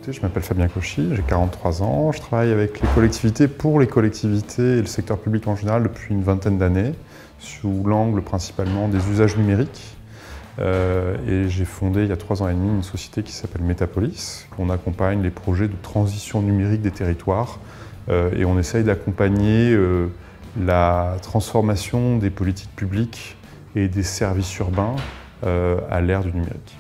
Écoutez, je m'appelle Fabien Cauchy, j'ai 43 ans, je travaille avec les collectivités pour les collectivités et le secteur public en général depuis une vingtaine d'années, sous l'angle principalement des usages numériques. Et j'ai fondé il y a 3 ans et demi une société qui s'appelle Metapolis. On accompagne les projets de transition numérique des territoires et on essaye d'accompagner la transformation des politiques publiques et des services urbains à l'ère du numérique.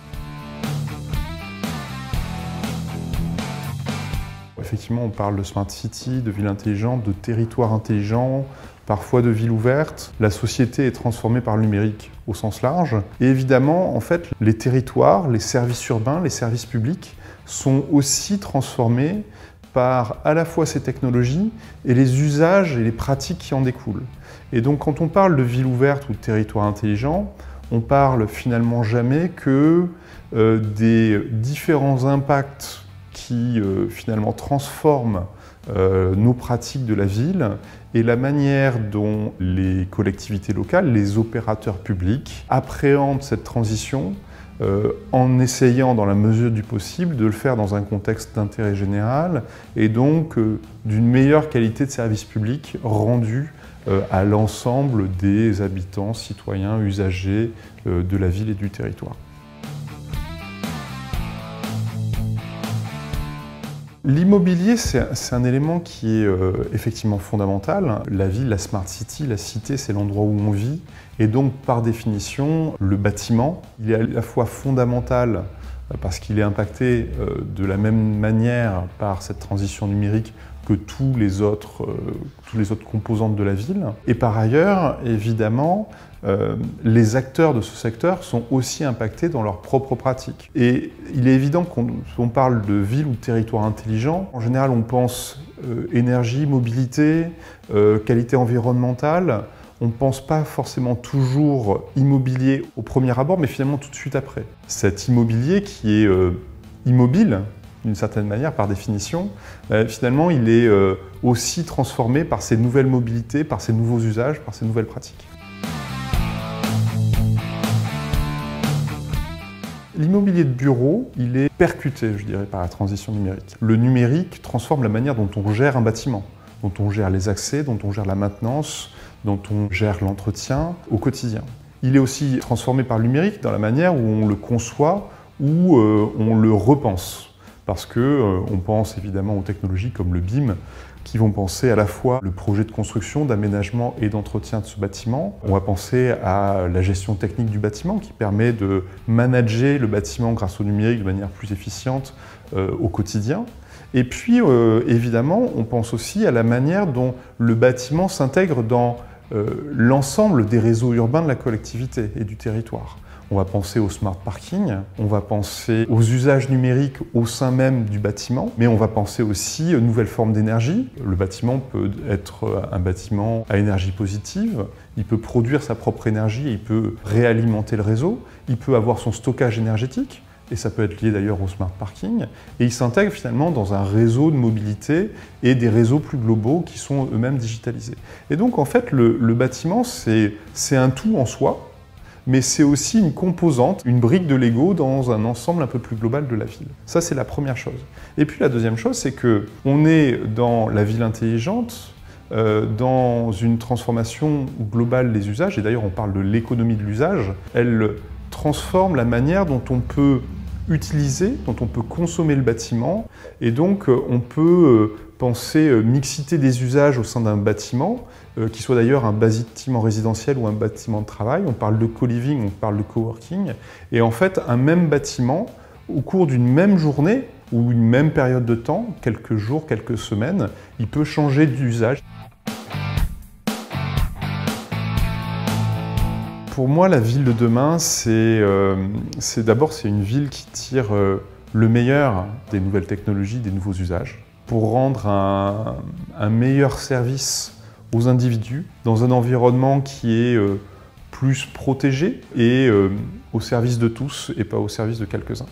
Effectivement, on parle de smart city, de ville intelligente, de territoire intelligent, parfois de ville ouverte. La société est transformée par le numérique au sens large. Et évidemment, en fait, les territoires, les services urbains, les services publics sont aussi transformés par à la fois ces technologies et les usages et les pratiques qui en découlent. Et donc, quand on parle de ville ouverte ou de territoire intelligent, on parle finalement jamais que des différents impacts qui finalement transforment nos pratiques de la ville et la manière dont les collectivités locales, les opérateurs publics appréhendent cette transition en essayant dans la mesure du possible de le faire dans un contexte d'intérêt général et donc d'une meilleure qualité de service public rendu à l'ensemble des habitants, citoyens, usagers de la ville et du territoire. L'immobilier, c'est un élément qui est effectivement fondamental. La ville, la smart city, la cité, c'est l'endroit où on vit. Et donc, par définition, le bâtiment, il est à la fois fondamental parce qu'il est impacté de la même manière par cette transition numérique que tous les autres composantes de la ville. Et par ailleurs, évidemment, les acteurs de ce secteur sont aussi impactés dans leurs propres pratiques. Et il est évident qu'on parle de ville ou de territoire intelligent. En général, on pense énergie, mobilité, qualité environnementale. On ne pense pas forcément toujours immobilier au premier abord, mais finalement tout de suite après. Cet immobilier qui est immobile, d'une certaine manière, par définition, finalement, il est aussi transformé par ces nouvelles mobilités, par ces nouveaux usages, par ces nouvelles pratiques. L'immobilier de bureau, il est percuté, je dirais, par la transition numérique. Le numérique transforme la manière dont on gère un bâtiment, dont on gère les accès, dont on gère la maintenance, dont on gère l'entretien au quotidien. Il est aussi transformé par le numérique dans la manière où on le conçoit, où on le repense. Parce qu'on pense évidemment aux technologies comme le BIM, qui vont penser à la fois le projet de construction, d'aménagement et d'entretien de ce bâtiment. On va penser à la gestion technique du bâtiment qui permet de manager le bâtiment grâce au numérique de manière plus efficiente au quotidien. Et puis évidemment, on pense aussi à la manière dont le bâtiment s'intègre dans l'ensemble des réseaux urbains de la collectivité et du territoire. On va penser au smart parking, on va penser aux usages numériques au sein même du bâtiment, mais on va penser aussi aux nouvelles formes d'énergie. Le bâtiment peut être un bâtiment à énergie positive, il peut produire sa propre énergie, il peut réalimenter le réseau, il peut avoir son stockage énergétique, et ça peut être lié d'ailleurs au smart parking, et il s'intègre finalement dans un réseau de mobilité et des réseaux plus globaux qui sont eux-mêmes digitalisés. Et donc en fait, le bâtiment, c'est un tout en soi, mais c'est aussi une composante, une brique de Lego dans un ensemble un peu plus global de la ville. Ça, c'est la première chose. Et puis la deuxième chose, c'est qu'on est dans la ville intelligente, dans une transformation globale des usages, et d'ailleurs on parle de l'économie de l'usage. Elle transforme la manière dont on peut utiliser, dont on peut consommer le bâtiment, et donc on peut penser mixité des usages au sein d'un bâtiment, qui soit d'ailleurs un bâtiment résidentiel ou un bâtiment de travail. On parle de co-living, on parle de coworking, et en fait un même bâtiment, au cours d'une même journée ou une même période de temps, quelques jours, quelques semaines, il peut changer d'usage. Pour moi, la ville de demain, c'est une ville qui tire le meilleur des nouvelles technologies, des nouveaux usages, pour rendre un meilleur service aux individus dans un environnement qui est plus protégé et au service de tous et pas au service de quelques-uns.